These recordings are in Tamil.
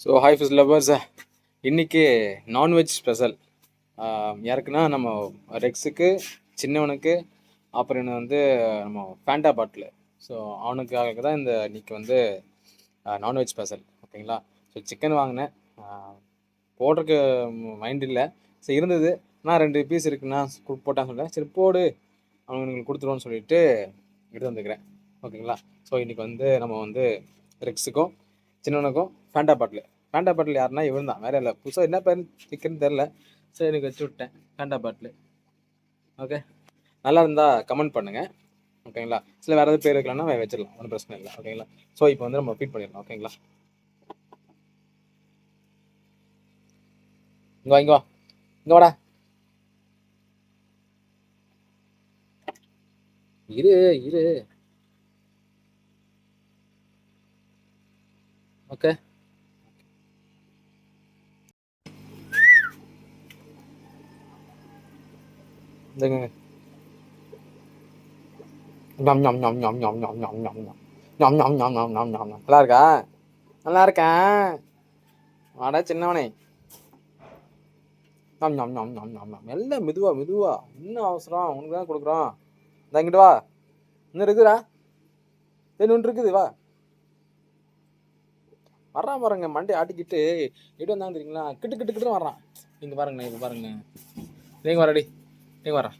ஸோ ஹாய் ஃபிஷ் லவர்ஸ், இன்னைக்கு நான்வெஜ் ஸ்பெஷல். யாருக்குன்னா நம்ம ரெக்ஸுக்கு, சின்னவனுக்கு, அப்புறம் இன்னும் வந்து நம்ம ஃபேண்டா பாட்டில். ஸோ அவனுக்காக தான் இந்த இன்னைக்கு வந்து நான்வெஜ் ஸ்பெஷல். ஓகேங்களா? ஸோ சிக்கன் வாங்கினேன். போடுறதுக்கு மைண்ட் இல்லை. ஸோ இருந்தது, நான் 2 பீஸ் இருக்குண்ணா போட்டான்னு சொல்கிறேன். சரி போடு, அவனுங்களுக்கு கொடுத்துருவோன்னு சொல்லிட்டு எடுத்து வந்துக்கிறேன். ஓகேங்களா? ஸோ இன்னைக்கு வந்து நம்ம வந்து ரெக்ஸுக்கும் சின்னவனுக்கும் ஃபேண்டா பாட்டில் யாருன்னா இவன் தான், வேற இல்லை. புதுசாக என்ன பேர் சிக்கன் தெரில. சரி எனக்கு வச்சு விட்டேன் ஃபேண்டா பாட்டில். ஓகே, நல்லா இருந்தால் கமெண்ட் பண்ணுங்கள். ஓகேங்களா? சில வேறு எதாவது பேர் இருக்கலாம்னா வச்சிடலாம், ஒன்றும் பிரச்சனை இல்லை. ஓகேங்களா? ஸோ இப்போ வந்து நம்ம ஃபீட் பண்ணிடலாம். ஓகேங்களா? இங்கே வா, இங்கே வா, இங்கே வாடா. இரு இரு. ஓகே, இந்தங்க. ஞம் ஞம் ஞம் ஞம் ஞம் ஞம் ஞம் ஞம் ஞம் ஞம் ஞம் ஞம் ஞம் ஞம் ஞம். நல்லா இருக்கா? நல்லா இருக்கேன். வாடா சின்னவனே. ஞம் ஞம் ஞம் ஞம் ஞம் ஞம். எல்லாம் மெதுவா மெதுவா, இன்னும் அவசரம், உனக்கு தான் கொடுக்குறோம். இந்த இங்கிட்டு வா, இன்னும் இருக்குதுடா, ஒன்று இருக்குது, வா. வர்றான் பாருங்க, மண்டை ஆட்டிக்கிட்டு எடு வந்தாங்க தெரியுங்களா, கிட்டு கிட்டு கிட்டு வர்றான். நீங்க பாருங்கண்ணே, இப்போ பாருங்க, நீங்க வரடி, நீங்க வர்றா,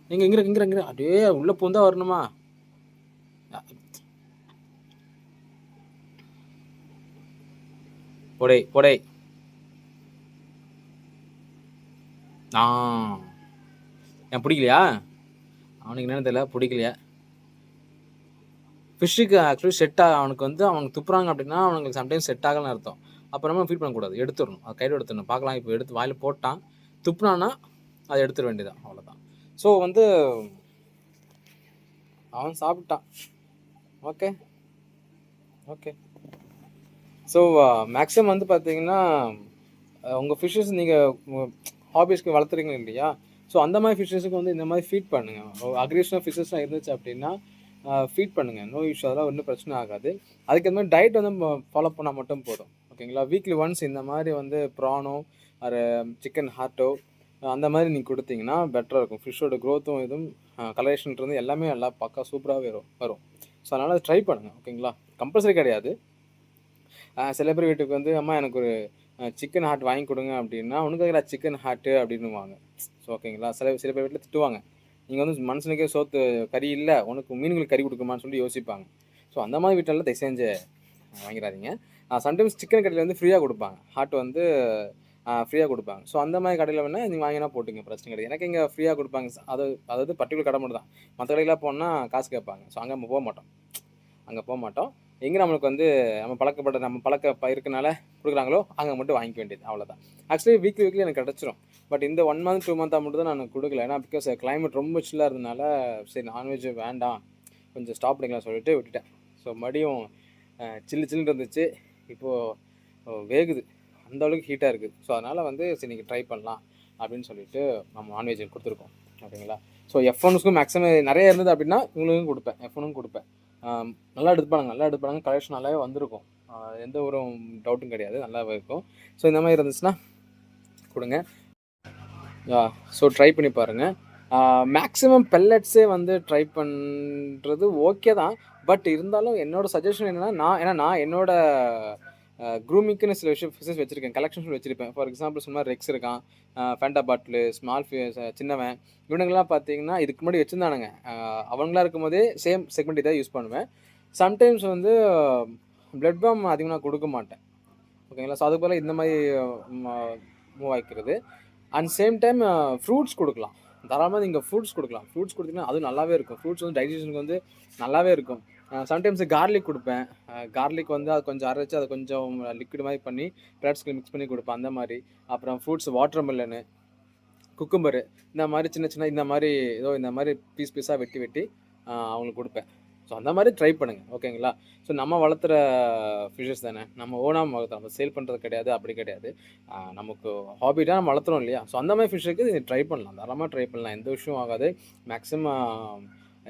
நீங்க இங்கிற இங்கிற இங்கிற அப்படியே உள்ள பூந்தா வரணுமா? பொடை பொடை. என் பிடிக்கலையா? அவனுக்கு என்னன்னு தெரியல, பிடிக்கலையா? ஃபிஷ்ஷுக்கு ஆக்சுவலி அவனுக்கு வந்து அவனுக்கு துப்புறாங்க அப்படின்னா அவனுக்கு சம்டைம்ஸ் செட் ஆகலன்னு அர்த்தம். அப்புறமா ஃபீட் பண்ணக்கூடாது, எடுத்துடணும். அது கையில் எடுத்துடணும். பார்க்கலாம், இப்போ எடுத்து வாயில் போட்டான், துப்புனான்னா அதை எடுத்துட வேண்டியதான், அவ்வளோதான். ஸோ வந்து அவன் சாப்பிட்டான். Okay okay. ஸோ மேக்ஸிமம் வந்து பார்த்தீங்கன்னா உங்கள் ஃபிஷ்ஷஸ் நீங்கள் ஹாபீஸ்க்கு வளர்த்துறீங்க இல்லையா? ஸோ அந்த மாதிரி ஃபிஷ்ஷஸுக்கு வந்து இந்த மாதிரி ஃபீட் பண்ணுங்கள். அக்ரேஷனாக ஃபிஷ்ஷஸ்லாம் இருந்துச்சு அப்படின்னா ஃபீட் பண்ணுங்கள். நோ இஷ்யூ, அதெல்லாம் ஒன்றும் பிரச்சனை ஆகாது. அதுக்கு மாதிரி டயட் வந்து ஃபாலோ பண்ணால் மட்டும் போதும். ஓகேங்களா? வீக்லி ஒன்ஸ் இந்த மாதிரி வந்து ப்ரானோ ஒரு சிக்கன் ஹார்ட்டோ அந்த மாதிரி நீங்கள் கொடுத்தீங்கன்னா பெட்டராக இருக்கும். ஃபிஷ்ஷோட க்ரோத்தும் இதுவும் கலரேஷன்றது எல்லாமே நல்லா பக்கா சூப்பராகவே வரும். ஸோ அதனால் ட்ரை பண்ணுங்கள். ஓகேங்களா? கம்பல்சரி கிடையாது. சில பேர் வீட்டுக்கு வந்து அம்மா எனக்கு ஒரு சிக்கன் ஹார்ட் வாங்கி கொடுங்க அப்படின்னா, உனக்கு சிக்கன் ஹார்ட்டு அப்படின்னுவாங்க. ஸோ ஓகேங்களா? சில பேர் வீட்டில் திட்டுவாங்க, நீங்கள் வந்து மனுஷனுக்கே சோத்து கறி இல்லை, உனக்கு மீன்களுக்கு கறி கொடுக்குமான்னு சொல்லி யோசிப்பாங்க. ஸோ அந்த மாதிரி வீட்டிலலாம் தயவு செஞ்சு வாங்கிறாதீங்க. சம்டைம்ஸ் சிக்கன் கடையில் வந்து ஃப்ரீயாக கொடுப்பாங்க, ஹார்ட் வந்து ஃப்ரீயாக கொடுப்பாங்க. ஸோ அந்த மாதிரி கடையில் வேணால் நீங்கள் வாங்கினா போட்டுங்க, பிரச்சனை கிடையாது. எனக்கு இங்கே ஃப்ரீயாக கொடுப்பாங்க. அதாவது பர்டிகுலர் கடை மட்டும் தான். மற்ற கடையெல்லாம் போனால் காசு கேட்பாங்க. ஸோ அங்கே நம்ம போக மாட்டோம். எங்கே நம்மளுக்கு வந்து நம்ம பழக்க இருக்கனால கொடுக்குறாங்களோ அங்கே மட்டும் வாங்கிக்க வேண்டியது, அவ்வளோதான். ஆக்சுவலி வீக்லி எனக்கு கிடச்சிரும். பட் இந்த 1 மந்த் 2 மந்த்தாக மட்டும் தான் நான் கொடுக்கல. ஏன்னா பிகாஸ் கிளைமேட் ரொம்ப சில்லாக இருந்ததுனால சரி நான்வெஜ் வேண்டாம், கொஞ்சம் ஸ்டாப் பண்ணிக்கலாம் சொல்லிட்டு விட்டுட்டேன். ஸோ மறுபடியும் சில்லுன்னு இருந்துச்சு, இப்போது வேகுது, அந்த அளவுக்கு ஹீட்டாக இருக்குது. ஸோ அதனால் வந்து சரி நீங்கள் ட்ரை பண்ணலாம் அப்படின்னு சொல்லிட்டு நம்ம நான்வெஜ் கொடுத்துருக்கோம். ஓகேங்களா? ஸோ F1க்கும் மேக்ஸிமம் நிறைய இருந்தது அப்படின்னா இவங்களுக்கும் கொடுப்பேன், F1க்கும் கொடுப்பேன். நல்லா எடுப்பாங்க, கலெக்ஷன் நல்லாவே வந்திருக்கும். எந்த ஒரு டவுட்டும் கிடையாது, நல்லாவே இருக்கும். ஸோ இந்த மாதிரி இருந்துச்சுன்னா கொடுங்க. ஸோ ட்ரை பண்ணி பாருங்கள். மேக்ஸிமம் பெல்லட்ஸே வந்து ட்ரை பண்ணுறது ஓகே தான். பட் இருந்தாலும் என்னோடய சஜஷன் என்னென்னா, நான் என்னோடய க்ரூமிங்க்குன்னு சில ஃபிஷஸ் வச்சுருக்கேன், கலெக்ஷன்ஸ் வச்சுருப்பேன். ஃபார் எக்ஸாம்பிள் சொன்னால் ரெக்ஸ் இருக்கான், ஃபேண்டா பாட்டிலு, ஸ்மால் சின்னவன், இவனுங்கெல்லாம் பார்த்தீங்கன்னா இதுக்கு முன்னாடி வச்சுருந்தானுங்க. அவங்களாம் இருக்கும்போதே சேம் செக்மெண்ட் இதாக யூஸ் பண்ணுவேன். சம்டைம்ஸ் வந்து பிளட் பாம் அதிகமாக நான் கொடுக்க மாட்டேன். ஓகேங்களா? ஸோ அதுக்கு பதிலாக இந்த மாதிரி மூவ் ஆகிக்கிறது. அண்ட் சேம் டைம் ஃப்ரூட்ஸ் கொடுக்கலாம். தாராளமாக நீங்கள் ஃப்ரூட்ஸ் கொடுக்கலாம். ஃப்ரூட்ஸ் கொடுத்தீங்கன்னா அதுவும் நல்லாவே இருக்கும். ஃப்ரூட்ஸ் வந்து டைஜஷனுக்கு வந்து நல்லாவே இருக்கும். சம்டைம்ஸ் கார்லிக் கொடுப்பேன். கார்லிக் வந்து அது கொஞ்சம் அரைச்சி அதை கொஞ்சம் லிக்விட் மாதிரி பண்ணி பிளாட்ஸ்க்கு மிக்ஸ் பண்ணி கொடுப்பேன், அந்த மாதிரி. அப்புறம் ஃப்ரூட்ஸ் வாட்டர் மெலனு, குக்கும்பரு, இந்த மாதிரி சின்ன இந்த மாதிரி இந்த மாதிரி பீஸாக வெட்டி அவங்களுக்கு கொடுப்பேன். ஸோ அந்த மாதிரி ட்ரை பண்ணுங்கள். ஓகேங்களா? ஸோ நம்ம வளர்த்துற ஃபிஷஸ் தானே, நம்ம ஓனாக வளர்த்துறோம், நம்ம சேல் பண்ணுறது கிடையாது, அப்படி கிடையாது. நமக்கு ஹாபிட்டாக நம்ம வளர்த்துறோம் இல்லையா? ஸோ அந்த மாதிரி ஃபிஷ்ஷுக்கு ட்ரை பண்ணலாம், தாராளமாக ட்ரை பண்ணலாம், எந்த விஷயம் ஆகாது. மேக்ஸிமம்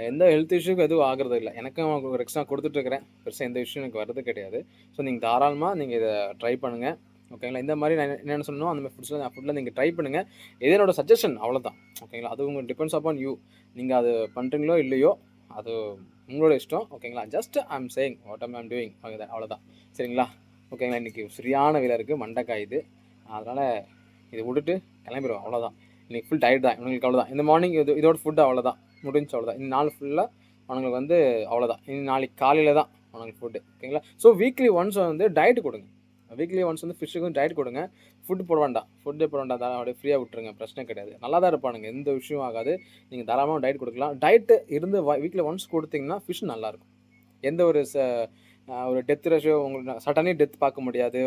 எந்த ஹெல்த் இஷ்யூக்கும் எதுவும் ஆகிறது இல்லை. எனக்கும் ஒரு எக்ஸ்ட்ரா கொடுத்துட்ருக்கிறேன். பெருசாக எந்த இஷ்யூ எனக்கு வர்றது கிடையாது. ஸோ நீங்கள் தாராளமாக நீங்கள் இதை ட்ரை பண்ணுங்கள். ஓகேங்களா? இந்த மாதிரி நான் என்னென்ன சொன்னோ அந்த மாதிரி ஃபுட்டில் நீங்கள் ட்ரை பண்ணுங்கள். இது என்னோட சஜஷன் அவ்வளோதான். ஓகேங்களா? அது உங்கள் டிபெண்ட்ஸ் அப்பான் யூ. நீங்கள் அது பண்ணுறீங்களோ இல்லையோ அது உங்களோட இஷ்டம். ஓகேங்களா? Just I am saying what I'm doing அவ்வளோதான். சரிங்களா? ஓகேங்களா? இன்றைக்கி சரியான வேலை இருக்குது, மண்டை காயுது. அதனால் இதை விட்டுட்டு கிளம்பிடுவோம், அவ்வளோதான். இன்றைக்கி ஃபுல் டயர்ட் தான் இவங்களுக்கு, அவ்வளோதான். இந்த மார்னிங் இதோட ஃபுட்டு அவ்வளோதான், முடிஞ்சு அவ்வளோதான். இந்த நாள் ஃபுல்லாக அவனுங்களுக்கு வந்து அவ்வளோதான். இனி நாளைக்கு காலையில் தான் அவனுக்கு ஃபுட்டு. ஓகேங்களா? ஸோ வீக்லி ஒன்ஸ் வந்து டயட் கொடுங்க. வீக்லி ஒன்ஸ் வந்து ஃபிஷ்ஷுக்கும் டயட் கொடுங்க. ஃபுட்டு போட வேண்டாம், அப்படியே ஃப்ரீயாக விட்டுருங்க, பிரச்சனை கிடையாது. நல்லா தான் இருப்பானுங்க, எந்த விஷயம் ஆகாது. நீங்கள் தாராளமாக டயட் கொடுக்கலாம். டயட்டு இருந்து வீக்லி ஒன்ஸ் கொடுத்தீங்கன்னா ஃபிஷ் நல்லாயிருக்கும். எந்த ஒரு ஒரு டெத் ரேஷியோ உங்களுக்கு சடனே டெத் பார்க்க முடியாது.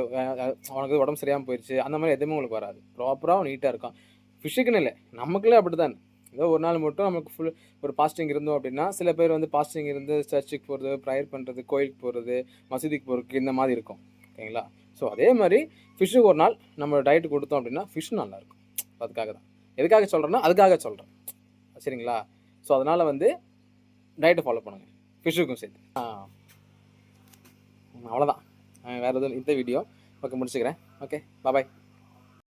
அவனுக்கு உடம்பு சரியாமல் போயிடுச்சு அந்த மாதிரி எதுவுமே உங்களுக்கு வராது. ப்ராப்பராக நீட்டாக இருக்கும். ஃபிஷ்ஷுக்குன்னு இல்லை, நமக்குள்ளே அப்படி தான். ஏதோ ஒரு நாள் மட்டும் நமக்கு ஃபுல் ஒரு பாஸ்டிங் இருந்தோம் அப்படின்னா, சில பேர் வந்து பாஸ்டிங் இருந்து சர்ச்சுக்கு போகிறது, ப்ரேயர் பண்ணுறது, கோயிலுக்கு போகிறது, மசூதிக்கு போகிறதுக்கு இந்த மாதிரி இருக்கும். ஓகேங்களா? ஸோ அதே மாதிரி ஃபிஷ்ஷுக்கு ஒரு நாள் நம்ம டயட் கொடுத்தோம் அப்படின்னா ஃபிஷ் நல்லாயிருக்கும். அதுக்காக தான். எதுக்காக சொல்கிறேன்னா அதுக்காக சொல்கிறேன். சரிங்களா? ஸோ அதனால் வந்து டயட்டை ஃபாலோ பண்ணுங்கள், ஃபிஷ்ஷுக்கும் சேர்த்து. அவ்வளோதான். வேறு எதுவும் இந்த வீடியோ ஓகே முடிச்சுக்கிறேன். ஓகே, பாய்.